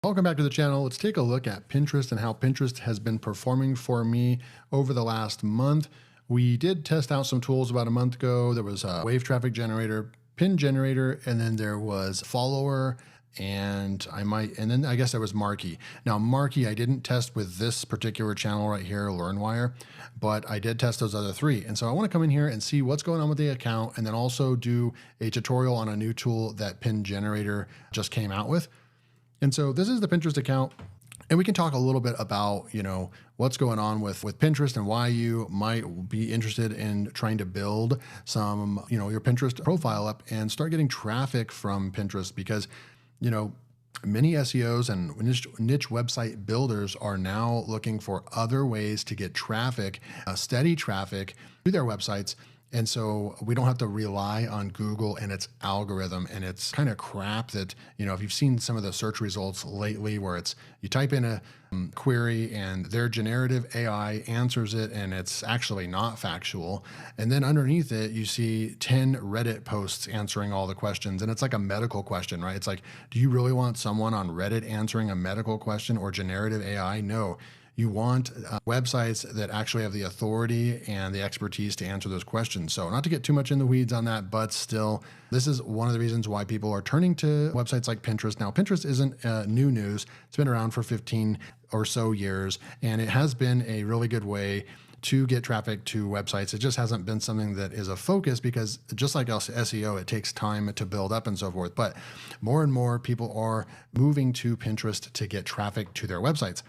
Welcome back to the channel. Let's take a look at Pinterest and how Pinterest has been performing for me over the last month. We did test out some tools about a month ago. There was a wave traffic generator, pin generator, and then there was follower, and then I guess there was Marquee. Now Marquee, I didn't test with this particular channel right here, LearnWire, but I did test those other three. And so I want to come in here and see what's going on with the account, and then also do a tutorial on a new tool that Pin Generator just came out with. And so this is the Pinterest account, and we can talk a little bit about, what's going on with Pinterest and why you might be interested in trying to build some, your Pinterest profile up and start getting traffic from Pinterest because, many SEOs and niche website builders are now looking for other ways to get traffic, steady traffic to their websites. And so we don't have to rely on Google and its algorithm and its kind of crap that, if you've seen some of the search results lately where you type in a query and their generative AI answers it and it's actually not factual. And then underneath it, you see 10 Reddit posts answering all the questions. And it's like a medical question, right? It's like, do you really want someone on Reddit answering a medical question or generative AI? No. You want websites that actually have the authority and the expertise to answer those questions. So not to get too much in the weeds on that, but still, this is one of the reasons why people are turning to websites like Pinterest. Now, Pinterest isn't new news. It's been around for 15 or so years, and it has been a really good way to get traffic to websites. It just hasn't been something that is a focus because just like SEO, it takes time to build up and so forth. But more and more people are moving to Pinterest to get traffic to their websites.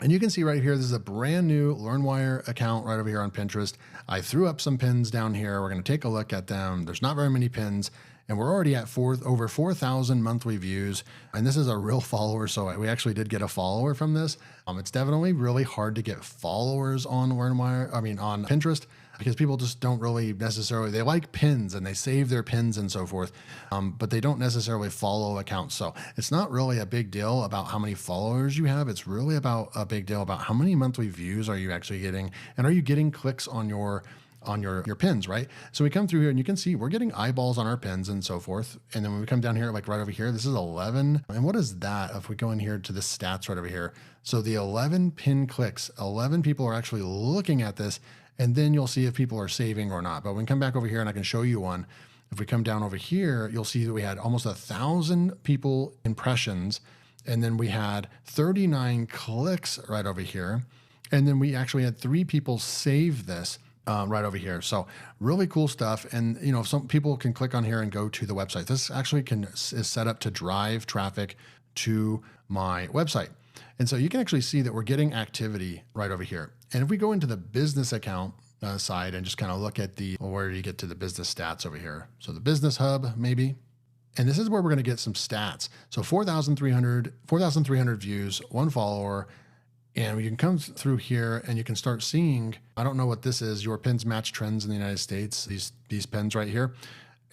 And you can see right here, this is a brand new LearnWire account right over here on Pinterest. I threw up some pins down here. We're going to take a look at them. There's not very many pins, and we're already at over 4,000 monthly views. And this is a real follower, so we actually did get a follower from this. It's definitely really hard to get followers on on Pinterest, because people just don't really necessarily, they like pins and they save their pins and so forth, but they don't necessarily follow accounts. So it's not really a big deal about how many followers you have. It's really about a big deal about how many monthly views are you actually getting, and are you getting clicks on your pins, right? So we come through here and you can see we're getting eyeballs on our pins and so forth. And then when we come down here, like right over here, this is 11. And what is that? If we go in here to the stats right over here, so the 11 pin clicks, 11 people are actually looking at this. And then you'll see if people are saving or not. But when we come back over here and I can show you one, if we come down over here, you'll see that we had almost 1,000 people impressions. And then we had 39 clicks right over here. And then we actually had 3 people save this right over here. So really cool stuff. And some people can click on here and go to the website. This actually is set up to drive traffic to my website. And so you can actually see that we're getting activity right over here. And if we go into the business account side and just kind of look at where do you get to the business stats over here? So the business hub, maybe. And this is where we're going to get some stats. So 4,300 views, 1 follower. And you can come through here and you can start seeing, I don't know what this is, your pins match trends in the United States, these pins right here.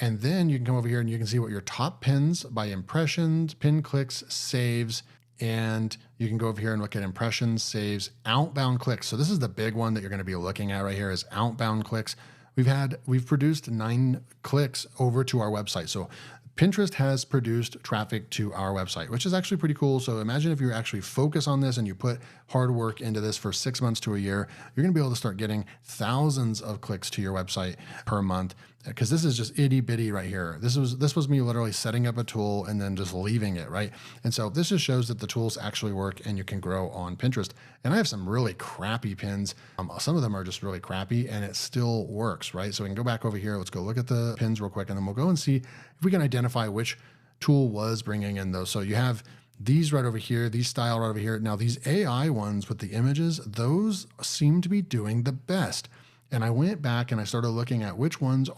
And then you can come over here and you can see what your top pins by impressions, pin clicks, saves, and you can go over here and look at impressions, saves, outbound clicks. So this is the big one that you're going to be looking at right here is outbound clicks. We've produced 9 clicks over to our website. So Pinterest has produced traffic to our website, which is actually pretty cool. So imagine if you actually focus on this and you put hard work into this for 6 months to a year, you're going to be able to start getting thousands of clicks to your website per month, because this is just itty bitty right here. This was me literally setting up a tool and then just leaving it, right? And so this just shows that the tools actually work and you can grow on Pinterest. And I have some really crappy pins. Some of them are just really crappy and it still works, right? So we can go back over here. Let's go look at the pins real quick and then we'll go and see if we can identify which tool was bringing in those. So you have these right over here, these style right over here. Now these AI ones with the images, those seem to be doing the best. And I went back and I started looking at which ones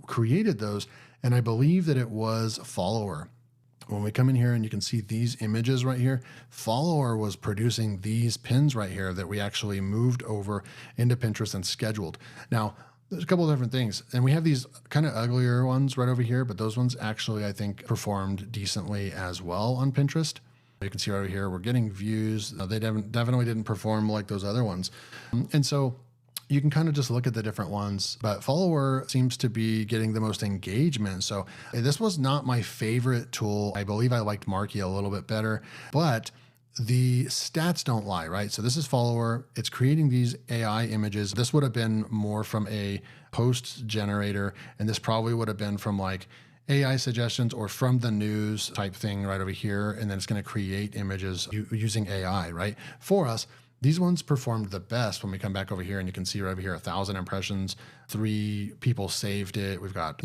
created those. And I believe that it was follower. When we come in here and you can see these images right here, follower was producing these pins right here that we actually moved over into Pinterest and scheduled. Now, there's a couple of different things. And we have these kind of uglier ones right over here, but those ones actually, I think, performed decently as well on Pinterest. You can see right over here, we're getting views. They definitely didn't perform like those other ones. And so you can kind of just look at the different ones, but follower seems to be getting the most engagement. So this was not my favorite tool. I believe I liked Marky a little bit better, but the stats don't lie, right? So this is follower. It's creating these AI images. This would have been more from a post generator, and this probably would have been from like AI suggestions or from the news type thing right over here. And then it's going to create images using AI, right? For us, these ones performed the best when we come back over here, and you can see right over here, 1,000 impressions, 3 people saved it. We've got,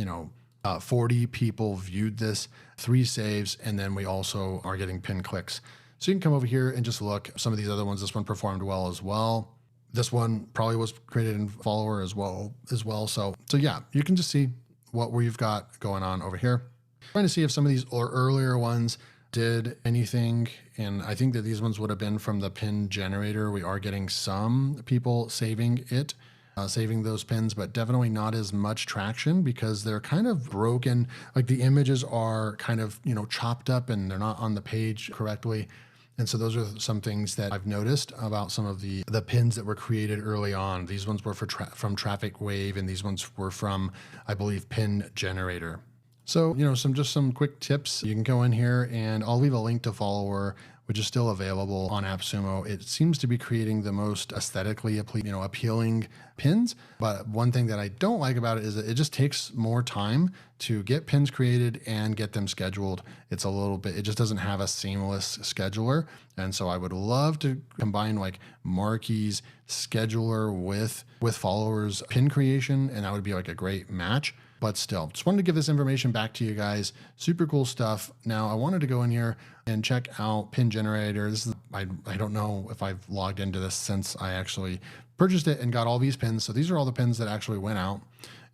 40 people viewed this, 3 saves, and then we also are getting pin clicks. So you can come over here and just look. Some of these other ones, this one performed well as well. This one probably was created in follower as well. So yeah, you can just see what we've got going on over here. Trying to see if some of these earlier ones did anything. And I think that these ones would have been from the pin generator. We are getting some people saving it, saving those pins, but definitely not as much traction because they're kind of broken. Like the images are kind of, chopped up and they're not on the page correctly. And so those are some things that I've noticed about some of the pins that were created early on. These ones were from Traffic Wave, and these ones were from, I believe, Pin Generator. So, some quick tips. You can go in here and I'll leave a link to follower, which is still available on AppSumo. It seems to be creating the most aesthetically appealing pins. But one thing that I don't like about it is that it just takes more time to get pins created and get them scheduled. It just doesn't have a seamless scheduler. And so I would love to combine like Marky's scheduler with followers pin creation, and that would be like a great match. But still, just wanted to give this information back to you guys. Super cool stuff. Now I wanted to go in here and check out Pin Generator. I don't know if I've logged into this since I actually purchased it and got all these pins. So these are all the pins that actually went out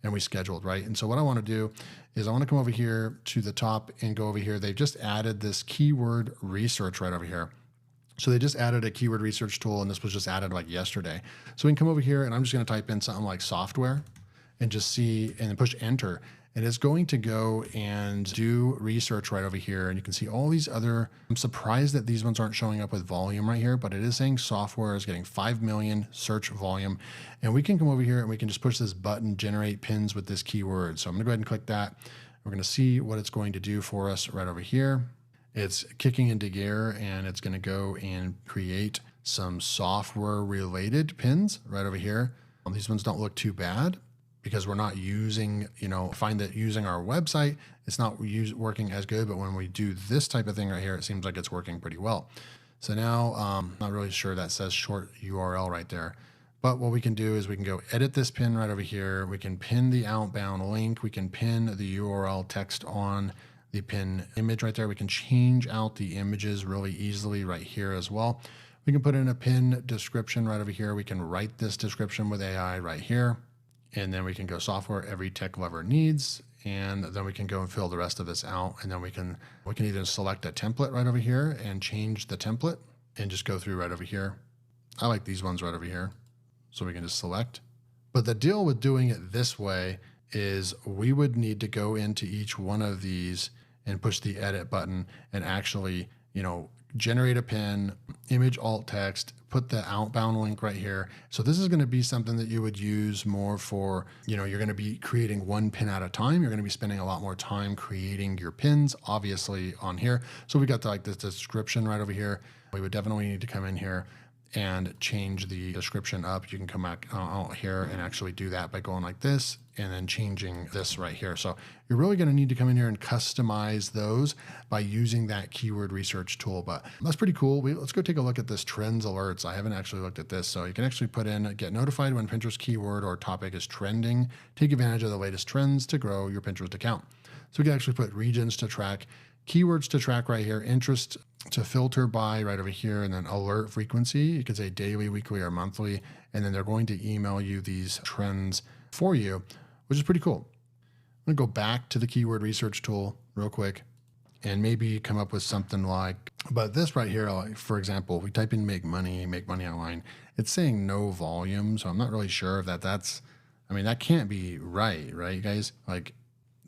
and we scheduled, right? And so what I want to do is I want to come over here to the top and go over here. They've just added this keyword research right over here. So they just added a keyword research tool, and this was just added like yesterday. So we can come over here and I'm just going to type in something like software and just see, and then push enter. And it's going to go and do research right over here. And you can see all these other, I'm surprised that these ones aren't showing up with volume right here, but it is saying software is getting 5 million search volume. And we can come over here and we can just push this button, generate pins with this keyword. So I'm gonna go ahead and click that. We're gonna see what it's going to do for us right over here. It's kicking into gear and it's gonna go and create some software related pins right over here. These ones don't look too bad, because we're not using, I find that using our website, it's not working as good, but when we do this type of thing right here, it seems like it's working pretty well. So now, I'm not really sure that says short URL right there, but what we can do is we can go edit this pin right over here. We can pin the outbound link. We can pin the URL text on the pin image right there. We can change out the images really easily right here as well. We can put in a pin description right over here. We can write this description with AI right here. And then we can go software every tech lover needs. And then we can go and fill the rest of this out. And then we can either select a template right over here and change the template and just go through right over here. I like these ones right over here. So we can just select. But the deal with doing it this way is we would need to go into each one of these and push the edit button and actually, generate a pin, image alt text, put the outbound link right here. So this is going to be something that you would use more for, you're going to be creating one pin at a time. You're going to be spending a lot more time creating your pins, obviously, on here. So we got this description right over here. We would definitely need to come in here and change the description up. You can come back out here and actually do that by going like this and then changing this right here. So you're really going to need to come in here and customize those by using that keyword research tool. But that's pretty cool. Let's go take a look at this trends alerts. I haven't actually looked at this. So you can actually put in get notified when Pinterest keyword or topic is trending. Take advantage of the latest trends to grow your Pinterest account. So we can actually put regions to track, keywords to track right here, interest to filter by right over here, and then alert frequency. You could say daily, weekly, or monthly, and then they're going to email you these trends for you, which is pretty cool. I'm gonna go back to the keyword research tool real quick and maybe come up with something like, but this right here, like for example, if we type in make money online, it's saying no volume. So I'm not really sure if that can't be right, guys? Like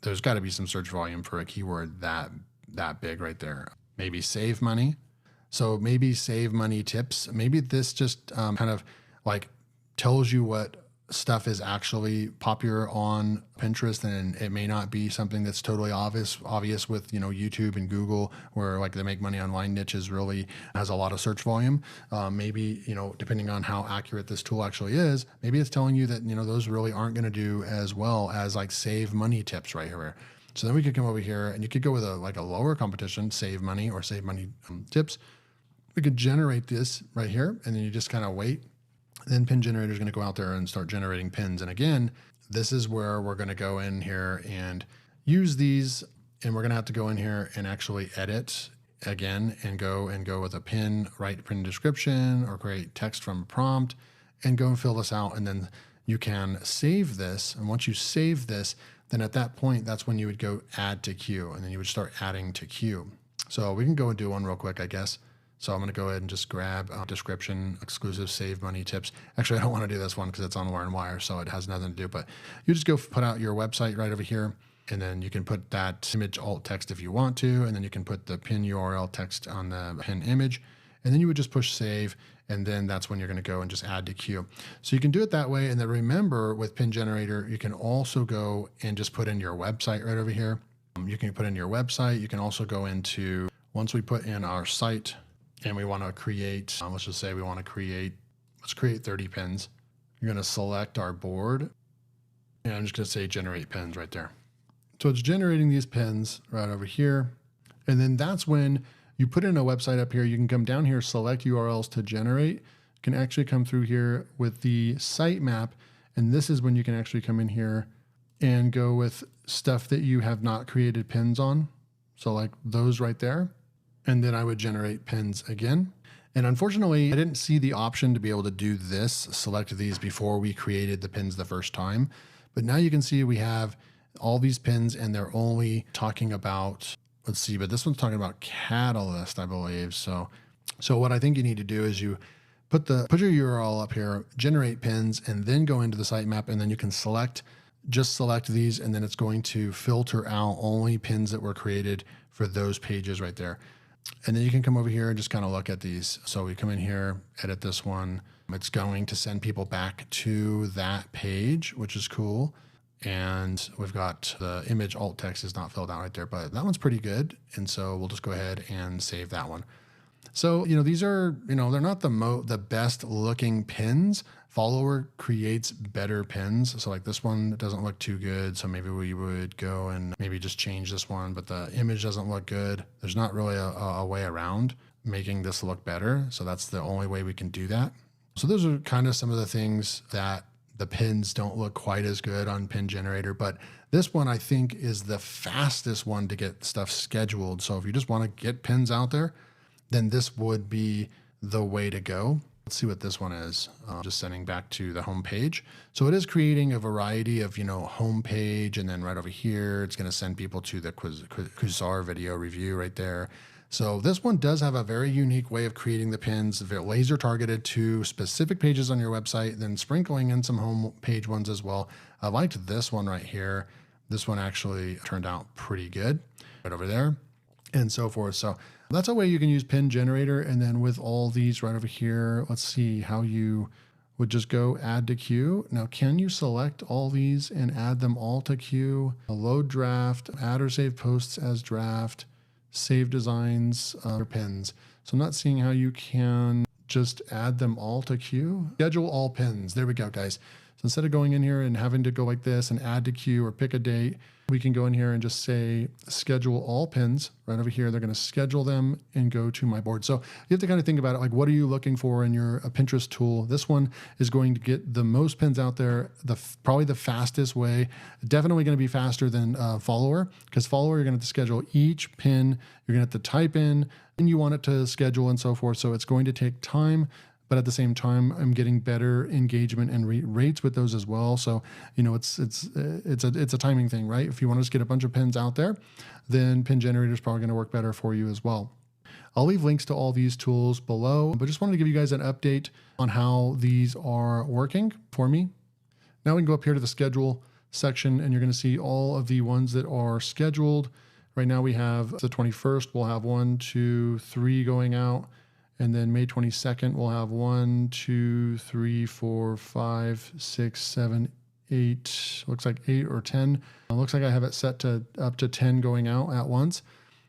there's gotta be some search volume for a keyword that big right there. Maybe save money. So maybe save money tips. Maybe this just kind of like tells you what stuff is actually popular on Pinterest, and it may not be something that's totally obvious with, YouTube and Google, where like they make money online niches really has a lot of search volume. Maybe, depending on how accurate this tool actually is, maybe it's telling you that, those really aren't going to do as well as like save money tips right here. So then we could come over here and you could go with a lower competition, save money or save money tips. We could generate this right here, and then you just kind of wait. Then pin generator is going to go out there and start generating pins. And again, this is where we're going to go in here and use these, and we're going to have to go in here and actually edit again and go with a pin, write pin description or create text from a prompt and go and fill this out. And then you can save this. And once you save this, then at that point, that's when you would go add to queue, and then you would start adding to queue. So we can go and do one real quick, I guess. So I'm going to go ahead and just grab description, exclusive save money tips. Actually, I don't want to do this one because it's on WireandWire, so it has nothing to do. But you just go put out your website right over here, and then you can put that image alt text if you want to, and then you can put the pin URL text on the pin image, and then you would just push save, and then that's when you're going to go and just add to queue. So you can do it that way. And then remember, with pin generator, you can also go and just put in your website right over here. You can put in your website. You can also go into, once we put in our site, and we want to create, let's just say we want to create, let's create 30 pins. You're going to select our board, and I'm just going to say generate pins right there. So it's generating these pins right over here. And then that's when you put in a website up here. You can come down here, select URLs to generate. You can actually come through here with the sitemap. And this is when you can actually come in here and go with stuff that you have not created pins on. So like those right there. And then I would generate pins again. And unfortunately, I didn't see the option to be able to do this, select these before we created the pins the first time. But now you can see we have all these pins, and they're only talking about, let's see, but this one's talking about Catalyst, I believe. So what I think you need to do is you put your URL up here, generate pins, and then go into the sitemap, and then you can just select these, and then it's going to filter out only pins that were created for those pages right there. And then you can come over here and just kind of look at these. So we come in here, edit this one. It's going to send people back to that page, which is cool. And we've got the image alt text is not filled out right there, but that one's pretty good. And so we'll just go ahead and save that one. So, these are, they're not the best looking pins. Follower creates better pins. So like this one doesn't look too good. So maybe we would go and maybe just change this one, but the image doesn't look good. There's not really a way around making this look better. So that's the only way we can do that. So those are kind of some of the things that the pins don't look quite as good on Pin Generator, but this one I think is the fastest one to get stuff scheduled. So if you just want to get pins out there, then this would be the way to go. Let's see what this one is. Just sending back to the home page. So it is creating a variety of, home page, and then right over here, it's going to send people to the Quasar video review right there. So this one does have a very unique way of creating the pins, very laser targeted to specific pages on your website, then sprinkling in some home page ones as well. I liked this one right here. This one actually turned out pretty good right over there and so forth. So that's a way you can use Pin Generator. And then with all these right over here, let's see how you would just go add to queue. Now, can you select all these and add them all to queue? Load draft, add or save posts as draft, save designs or pins. So I'm not seeing how you can just add them all to queue. Schedule all pins. There we go, guys. So instead of going in here and having to go like this and add to queue or pick a date, we can go in here and just say schedule all pins right over here. They're going to schedule them and go to my board. So you have to kind of think about it. Like, what are you looking for in your Pinterest tool? This one is going to get the most pins out there, probably the fastest way. Definitely going to be faster than Follower, because Follower, you're going to have to schedule each pin. You're going to have to type in and you want it to schedule and so forth. So it's going to take time. But at the same time, I'm getting better engagement and rates with those as well. So, it's a timing thing, right? If you want to just get a bunch of pins out there, then Pin Generator is probably going to work better for you as well. I'll leave links to all these tools below, but just wanted to give you guys an update on how these are working for me. Now we can go up here to the schedule section, and you're going to see all of the ones that are scheduled. Right now we have the 21st. We'll have 1, 2, 3 going out. And then May 22nd, we'll have 1, 2, 3, 4, 5, 6, 7, 8, looks like 8 or 10. It looks like I have it set to up to 10 going out at once.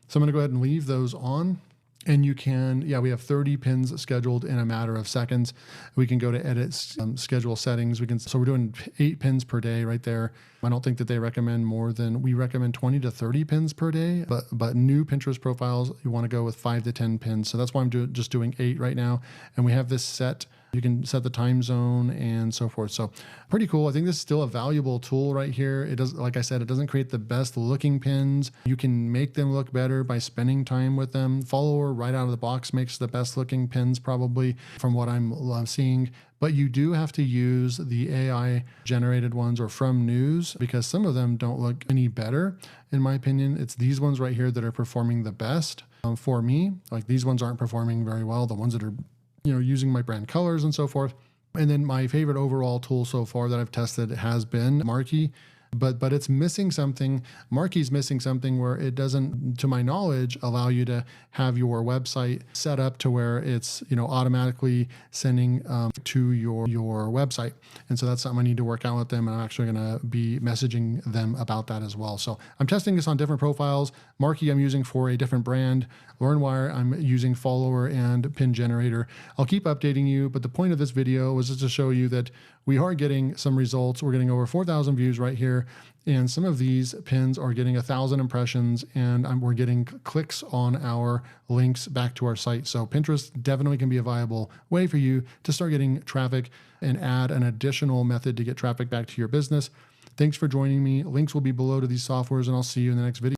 So I'm going to go ahead and leave those on. And you can, we have 30 pins scheduled in a matter of seconds. We can go to edit schedule settings. So we're doing 8 pins per day right there. I don't think that they recommend more than, we recommend 20 to 30 pins per day, but new Pinterest profiles, you want to go with 5 to 10 pins. So that's why I'm just doing 8 right now. And we have this set. You can set the time zone and so forth. So pretty cool. I think this is still a valuable tool right here. It does, like I said, it doesn't create the best looking pins. You can make them look better by spending time with them. Follower right out of the box makes the best looking pins probably from what I'm seeing. But you do have to use the AI generated ones or from news because some of them don't look any better. In my opinion, it's these ones right here that are performing the best for me. Like these ones aren't performing very well. The ones that are using my brand colors and so forth. And then my favorite overall tool so far that I've tested has been Marquee, but it's missing something. Marquee's missing something where it doesn't, to my knowledge, allow you to have your website set up to where it's automatically sending to your website. And so that's something I need to work out with them. And I'm actually going to be messaging them about that as well. So I'm testing this on different profiles. Marquee I'm using for a different brand. LearnWire I'm using follower and pin generator. I'll keep updating you, but the point of this video was just to show you that we are getting some results. We're getting over 4,000 views right here. And some of these pins are getting 1,000 impressions and we're getting clicks on our links back to our site. So Pinterest definitely can be a viable way for you to start getting traffic and add an additional method to get traffic back to your business. Thanks for joining me. Links will be below to these softwares and I'll see you in the next video.